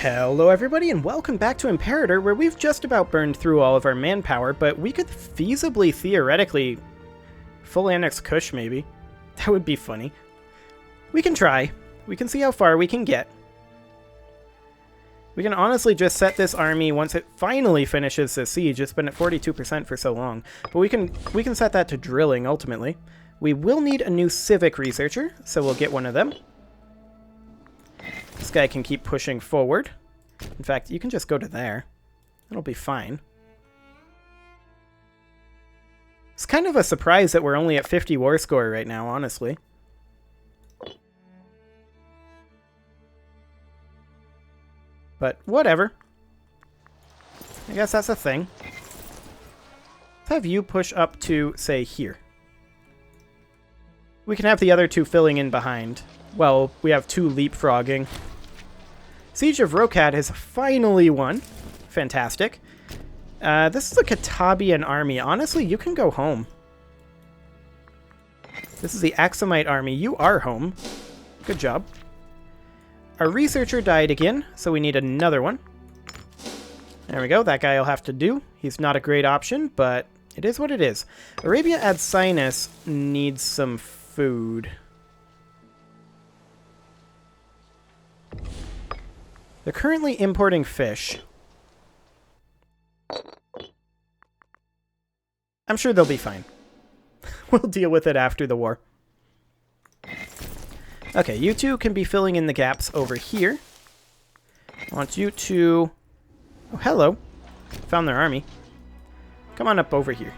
Hello everybody and welcome back to Imperator, where we've just about burned through all of our manpower, but we could feasibly, theoretically, full annex Kush maybe. That would be funny. We can try. We can see how far we can get. We can honestly just set this army once it finally finishes the siege. It's been at 42% for so long. But we can set that to drilling ultimately. We will need a new civic researcher, so we'll get one of them. This guy can keep pushing forward. In fact, you can just go to there. It'll be fine. It's kind of a surprise that we're only at 50 war score right now, honestly. But whatever. I guess that's a thing. Let's have you push up to, say, here. We can have the other two filling in behind. Well, we have two leapfrogging. Siege of Rokad has finally won. Fantastic. This is a Katabian army. Honestly, you can go home. This is the Axumite army. You are home. Good job. Our researcher died again, so we need another one. There we go. That guy will have to do. He's not a great option, but it is what it is. Arabia Ad Sinus needs some food. They're currently importing fish. I'm sure they'll be fine. We'll deal with it after the war. Okay, you two can be filling in the gaps over here. I want you to... Oh, hello. Found their army. Come on up over here.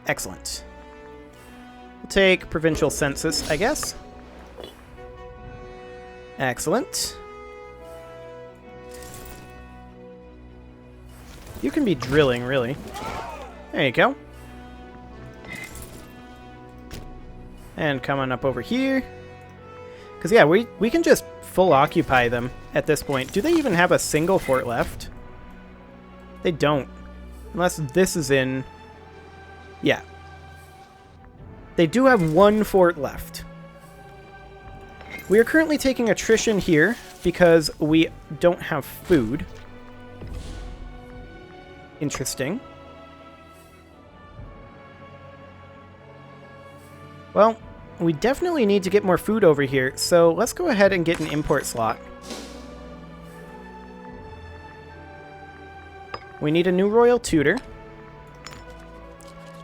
Excellent. We'll take provincial census, I guess. Excellent. You can be drilling, really. There you go. And come on up over here. Because, yeah, we can just full occupy them at this point. Do they even have a single fort left? They don't. Unless this is in... Yeah. They do have one fort left. We are currently taking attrition here because we don't have food. Interesting. Well, we definitely need to get more food over here, so let's go ahead and get an import slot. We need a new royal tutor.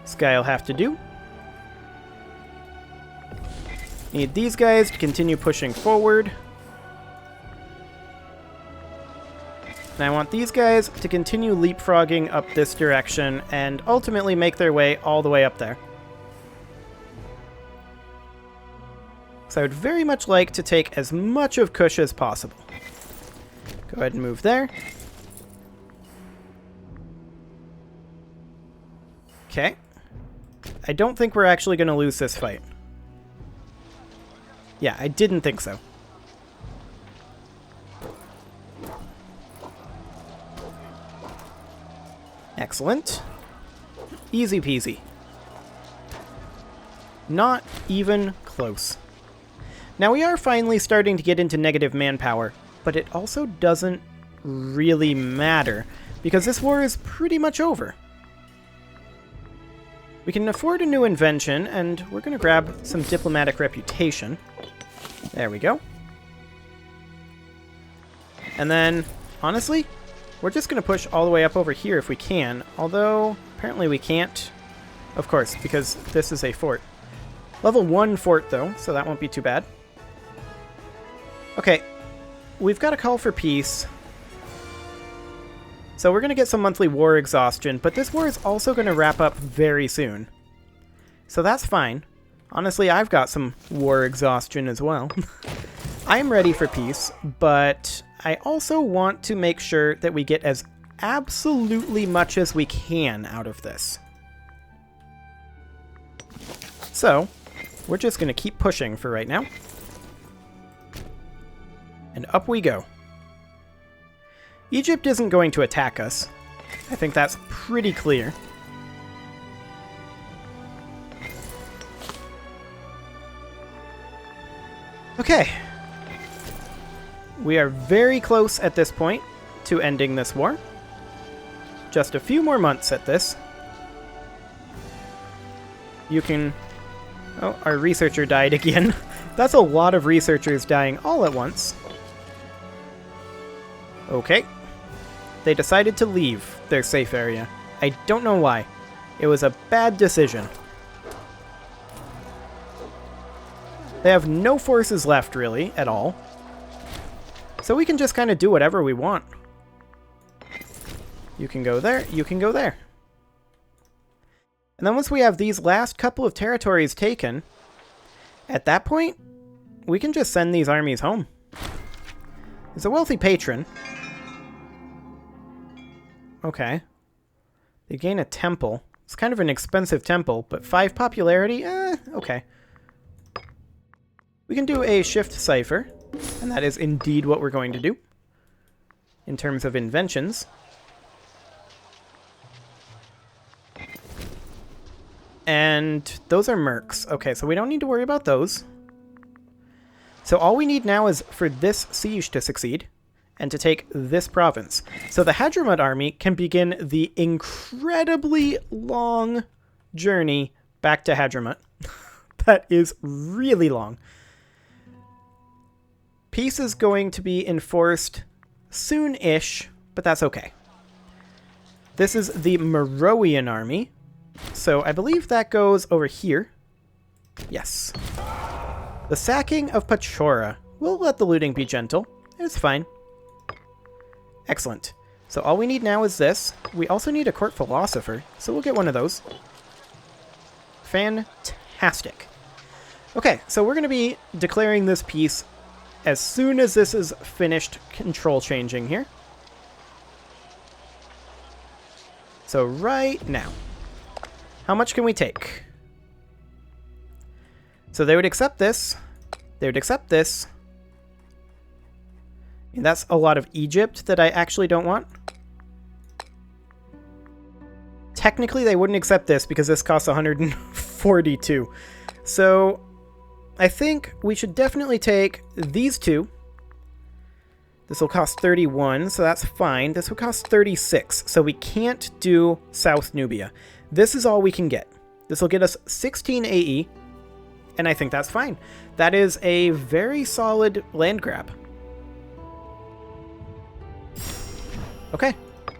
This guy will have to do. Need these guys to continue pushing forward. And I want these guys to continue leapfrogging up this direction and ultimately make their way all the way up there. So I would very much like to take as much of Kush as possible. Go ahead and move there. Okay. I don't think we're actually going to lose this fight. Yeah, I didn't think so. Excellent. Easy peasy. Not even close. Now we are finally starting to get into negative manpower, but it also doesn't really matter, because this war is pretty much over. We can afford a new invention, and we're going to grab some diplomatic reputation. There we go. And then, honestly, we're just going to push all the way up over here if we can, although apparently we can't. Of course, because this is a fort. Level 1 fort, though, so that won't be too bad. Okay, we've got a call for peace. So we're going to get some monthly war exhaustion, but this war is also going to wrap up very soon. So that's fine. Honestly, I've got some war exhaustion as well. I'm ready for peace, but I also want to make sure that we get as absolutely much as we can out of this. So, we're just going to keep pushing for right now. And up we go. Egypt isn't going to attack us. I think that's pretty clear. Okay. We are very close at this point to ending this war. Just a few more months at this. You can... Oh, our researcher died again. That's a lot of researchers dying all at once. Okay. They decided to leave their safe area. I don't know why. It was a bad decision. They have no forces left, really, at all. So we can just kind of do whatever we want. You can go there, you can go there. And then once we have these last couple of territories taken, at that point, we can just send these armies home. There's a wealthy patron. Okay. They gain a temple. It's kind of an expensive temple, but 5 popularity? Okay. We can do a shift cipher, and that is indeed what we're going to do. In terms of inventions. And those are mercs. Okay, so we don't need to worry about those. So all we need now is for this siege to succeed and to take this province. So the Hadramut army can begin the incredibly long journey back to Hadramut. That is really long. Peace is going to be enforced soon-ish, but that's okay. This is the Meroian army. So I believe that goes over here. Yes. The sacking of Pachora. We'll let the looting be gentle. It's fine. Excellent. So all we need now is this. We also need a court philosopher, so we'll get one of those. Fantastic. Okay, so we're going to be declaring this peace as soon as this is finished control changing here. So right now. How much can we take? So they would accept this. They would accept this. And that's a lot of Egypt that I actually don't want. Technically, they wouldn't accept this because this costs 142. So I think we should definitely take these two. This will cost 31, so that's fine. This will cost 36, so we can't do South Nubia. This is all we can get. This will get us 16 AE, and I think that's fine. That is a very solid land grab. Okay,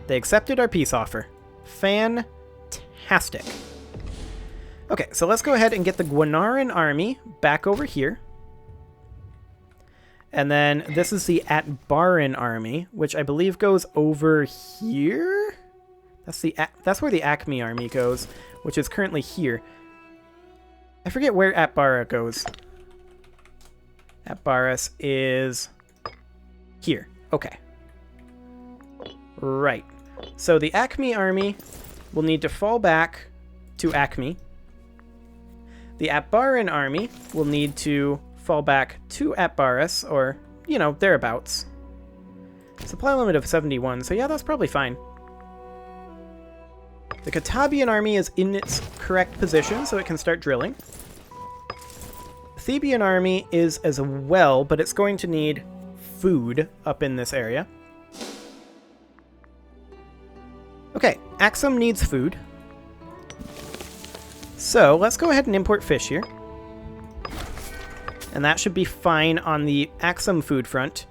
they accepted our peace offer. Fantastic. Okay, so let's go ahead and get the Guanaran army back over here. And then this is the Atbaran army, which I believe goes over here? That's where the Acme army goes, which is currently here. I forget where Atbara goes. Atbaras is here. Okay. Right. So the Acme army will need to fall back to Acme. The Atbaran army will need to fall back to Atbaras, or, you know, thereabouts. Supply limit of 71, so yeah, that's probably fine. The Katabian army is in its correct position, so it can start drilling. The Theban army is as well, but it's going to need food up in this area. Okay, Axum needs food. So let's go ahead and import fish here. And that should be fine on the Axum food front.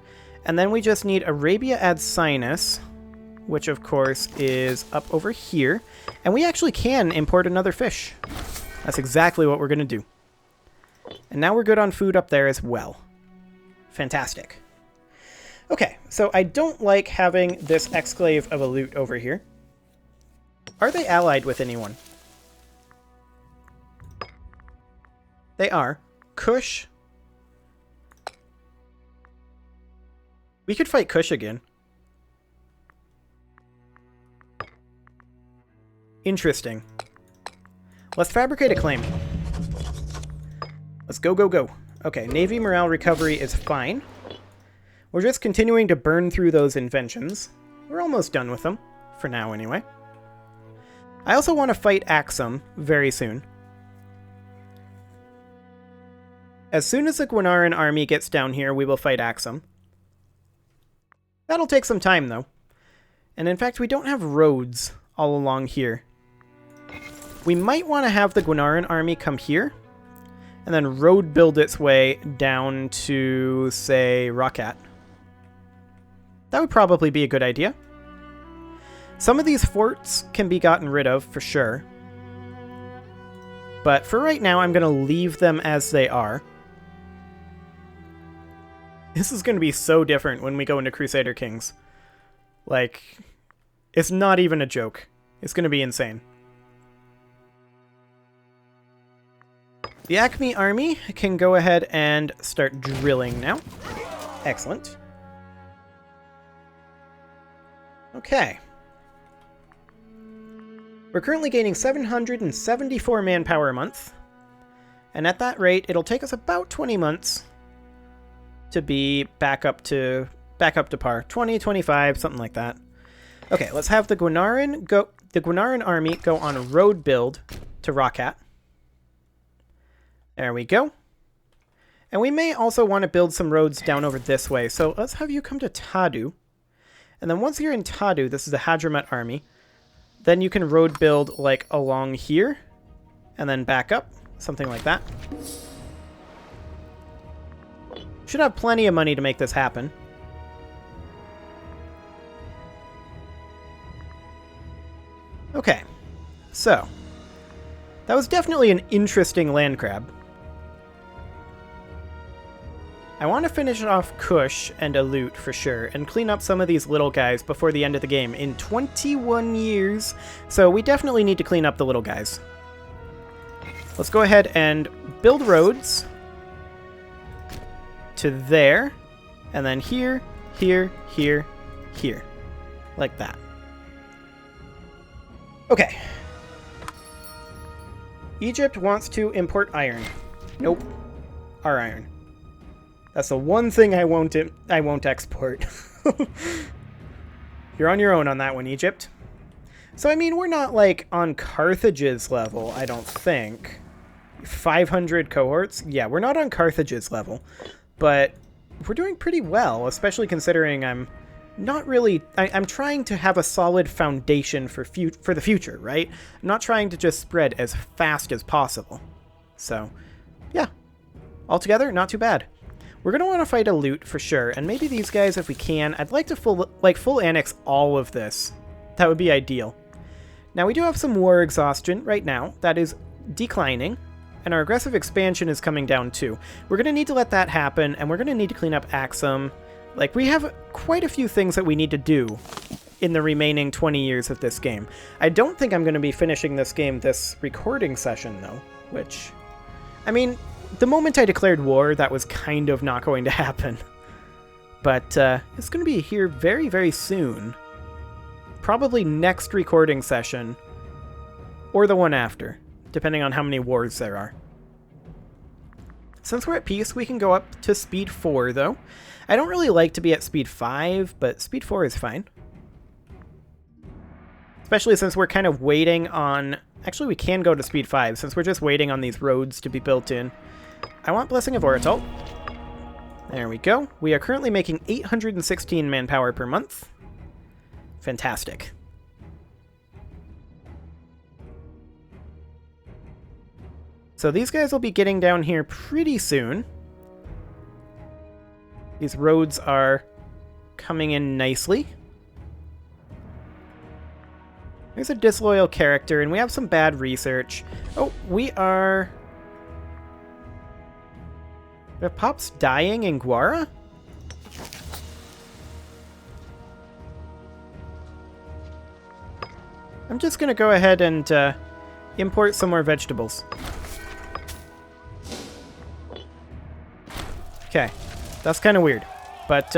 And then we just need Arabia ad Sinus, which of course is up over here. And we actually can import another fish. That's exactly what we're going to do. And now we're good on food up there as well. Fantastic. Okay, so I don't like having this exclave of a loot over here. Are they allied with anyone? They are. Kush. We could fight Kush again. Interesting. Let's fabricate a claim. Let's go, go, go. Okay, Navy morale recovery is fine. We're just continuing to burn through those inventions. We're almost done with them. For now, anyway. I also want to fight Axum very soon. As soon as the Guanaran army gets down here, we will fight Axum. That'll take some time, though. And in fact, we don't have roads all along here. We might want to have the Guanaran army come here, and then road build its way down to, say, Rakat. That would probably be a good idea. Some of these forts can be gotten rid of, for sure. But for right now, I'm going to leave them as they are. This is going to be so different when we go into Crusader Kings. Like, it's not even a joke. It's going to be insane. The Acme army can go ahead and start drilling now. Excellent. Okay. We're currently gaining 774 manpower a month. And at that rate, it'll take us about 20 months to be back up to par. 20, 25, something like that. Okay, let's have the Guanaran army go on a road build to Rakat. There we go. And we may also want to build some roads down over this way. So let's have you come to Tadu. And then once you're in Tadu, this is the Hadramat army, then you can road build like along here and then back up. Something like that. Should have plenty of money to make this happen. Okay. So, that was definitely an interesting land grab. I want to finish off Kush and Alut for sure, and clean up some of these little guys before the end of the game in 21 years. So we definitely need to clean up the little guys. Let's go ahead and build roads to there, and then here, here, here, here. Like that. Okay. Egypt wants to import iron. Nope. Our iron. That's the one thing I won't export. You're on your own on that one, Egypt. So, I mean, we're not, like, on Carthage's level, I don't think. 500 cohorts? Yeah, we're not on Carthage's level. But we're doing pretty well, especially considering I'm not really... I'm trying to have a solid foundation for the future, right? I'm not trying to just spread as fast as possible. So, yeah. Altogether, not too bad. We're going to want to fight Alut for sure, and maybe these guys if we can. I'd like to full annex all of this. That would be ideal. Now, we do have some war exhaustion right now. That is declining, and our aggressive expansion is coming down too. We're going to need to let that happen, and we're going to need to clean up Axum. Like, we have quite a few things that we need to do in the remaining 20 years of this game. I don't think I'm going to be finishing this game this recording session, though, which... I mean... The moment I declared war, that was kind of not going to happen. But it's going to be here very, very soon. Probably next recording session. Or the one after, depending on how many wars there are. Since we're at peace, we can go up to speed 4, though. I don't really like to be at speed 5, but speed 4 is fine. Especially since we're kind of waiting on... Actually, we can go to speed 5, since we're just waiting on these roads to be built in. I want Blessing of Oratol. There we go. We are currently making 816 manpower per month. Fantastic. So these guys will be getting down here pretty soon. These roads are coming in nicely. There's a disloyal character, and we have some bad research. Oh, we are... We have Pops dying in Guara? I'm just going to go ahead and import some more vegetables. Okay, that's kind of weird. But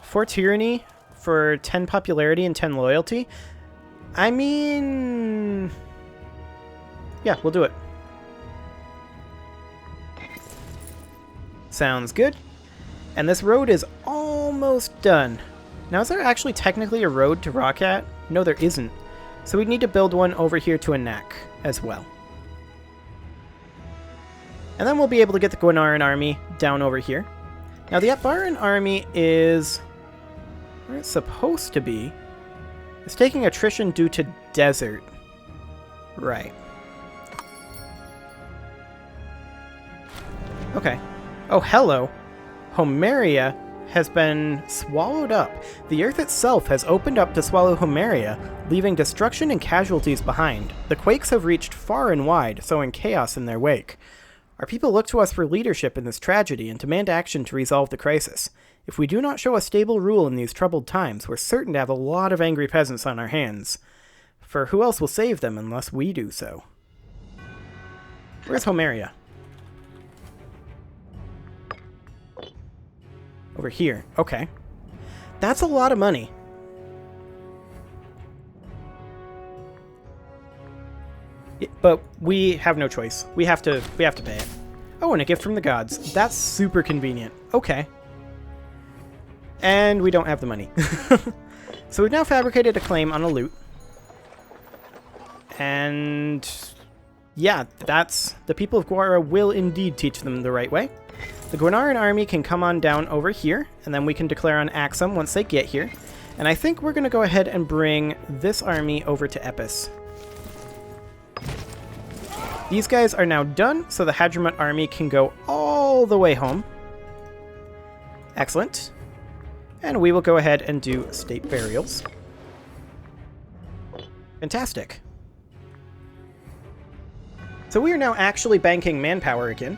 4 tyranny for 10 popularity and 10 loyalty. I mean... Yeah, we'll do it. Sounds good. And this road is almost done. Now, is there actually technically a road to Rakat? No, there isn't. So we need to build one over here to Anak as well. And then we'll be able to get the Guanaran army down over here. Now, the Atbaran army is Where it's supposed to be is taking attrition due to desert. Right. Okay. Oh, hello. Homeria has been swallowed up. The Earth itself has opened up to swallow Homeria, leaving destruction and casualties behind. The quakes have reached far and wide, sowing chaos in their wake. Our people look to us for leadership in this tragedy and demand action to resolve the crisis. If we do not show a stable rule in these troubled times, we're certain to have a lot of angry peasants on our hands. For who else will save them unless we do so? Where's Homeria? Over here. Okay. That's a lot of money. But we have no choice. We have to pay it. Oh, and a gift from the gods. That's super convenient. Okay. And we don't have the money. So we've now fabricated a claim on a loot. And yeah, that's the people of Guara will indeed teach them the right way. The Guanaran army can come on down over here, and then we can declare on Axum once they get here. And I think we're going to go ahead and bring this army over to Epis. These guys are now done, so the Hadramut army can go all the way home. Excellent. And we will go ahead and do state burials. Fantastic. So we are now actually banking manpower again.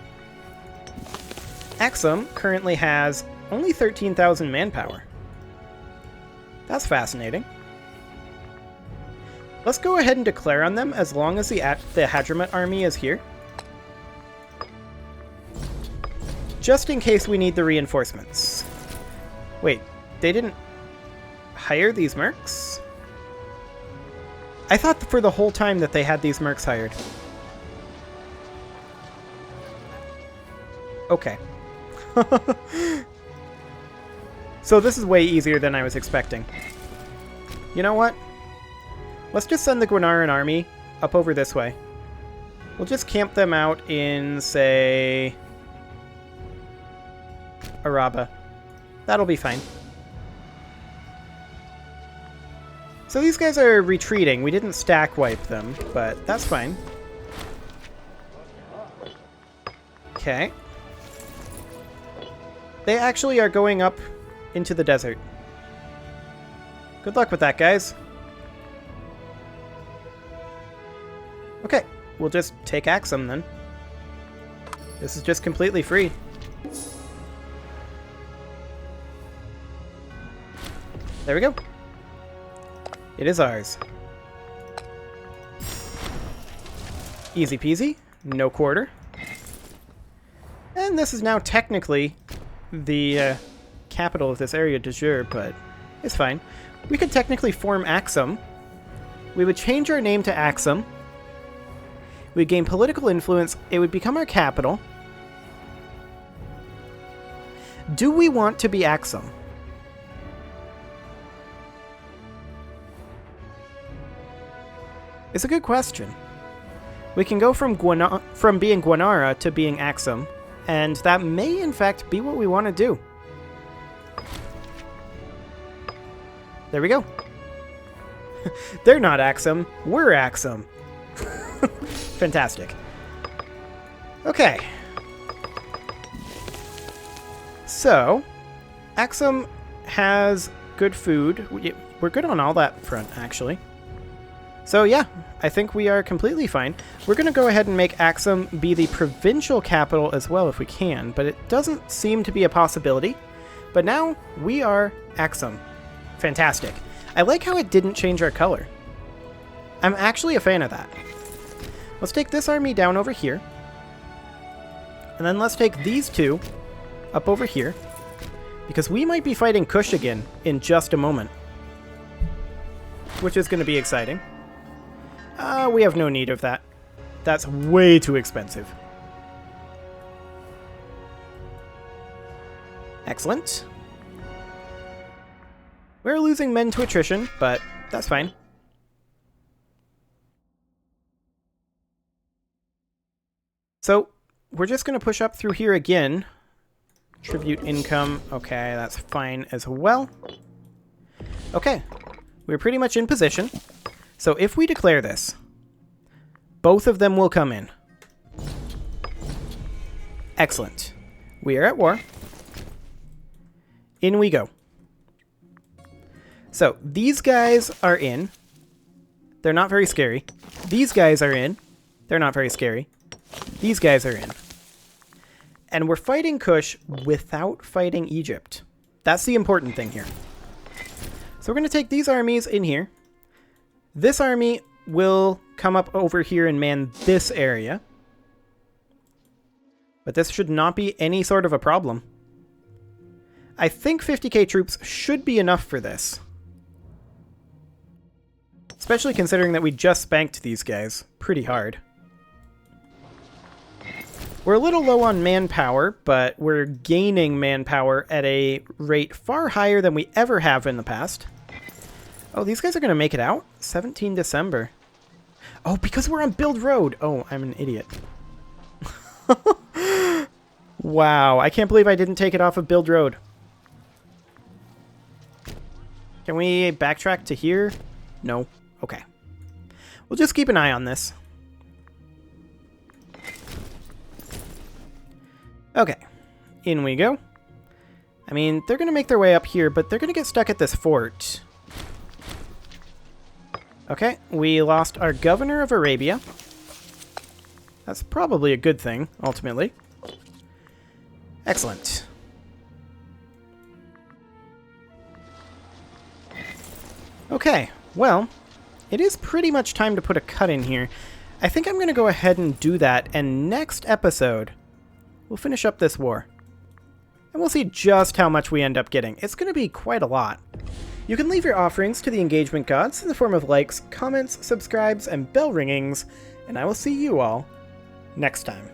Axum currently has only 13,000 manpower. That's fascinating. Let's go ahead and declare on them as long as the Hadramut army is here. Just in case we need the reinforcements. Wait, they didn't hire these mercs? I thought for the whole time that they had these mercs hired. Okay. So this is way easier than I was expecting. You know what? Let's just send the Guanaran army up over this way. We'll just camp them out in, say, Araba. That'll be fine. So these guys are retreating. We didn't stack wipe them, but that's fine. Okay. They actually are going up into the desert. Good luck with that, guys. Okay, we'll just take Axum then. This is just completely free. There we go. It is ours. Easy peasy, no quarter. And this is now technically the capital of this area de jure, but it's fine. We could technically form Axum. We would change our name to Axum. We'd gain political influence. It would become our capital. Do we want to be Axum? It's a good question. We can go from being Guanara to being Axum, and that may in fact be what we want to do. There we go. They're not Axum, we're Axum. Fantastic. Okay. So, Axum has good food. We're good on all that front, actually. So yeah, I think we are completely fine. We're going to go ahead and make Axum be the provincial capital as well if we can, but it doesn't seem to be a possibility. But now we are Axum. Fantastic. I like how it didn't change our color. I'm actually a fan of that. Let's take this army down over here. And then let's take these two up over here. Because we might be fighting Kush again in just a moment. Which is going to be exciting. We have no need of that. That's way too expensive. Excellent. We're losing men to attrition, but that's fine. So, we're just going to push up through here again. Tribute income. Okay, that's fine as well. Okay. We're pretty much in position. So if we declare this, both of them will come in. Excellent. We are at war. In we go. So these guys are in. They're not very scary. These guys are in. They're not very scary. These guys are in. And we're fighting Kush without fighting Egypt. That's the important thing here. So we're going to take these armies in here. This army will come up over here and man this area. But this should not be any sort of a problem. I think 50k troops should be enough for this. Especially considering that we just spanked these guys pretty hard. We're a little low on manpower, but we're gaining manpower at a rate far higher than we ever have in the past. Oh, these guys are going to make it out? 17 December. Oh, because we're on Build Road. Oh, I'm an idiot. Wow, I can't believe I didn't take it off of Build Road. Can we backtrack to here? No. Okay. We'll just keep an eye on this. Okay. In we go. I mean, they're going to make their way up here, but they're going to get stuck at this fort. Okay, we lost our governor of Arabia. That's probably a good thing, ultimately. Excellent. Okay, well, it is pretty much time to put a cut in here. I think I'm going to go ahead and do that, and next episode, we'll finish up this war. And we'll see just how much we end up getting. It's going to be quite a lot. You can leave your offerings to the engagement gods in the form of likes, comments, subscribes, and bell ringings, and I will see you all next time.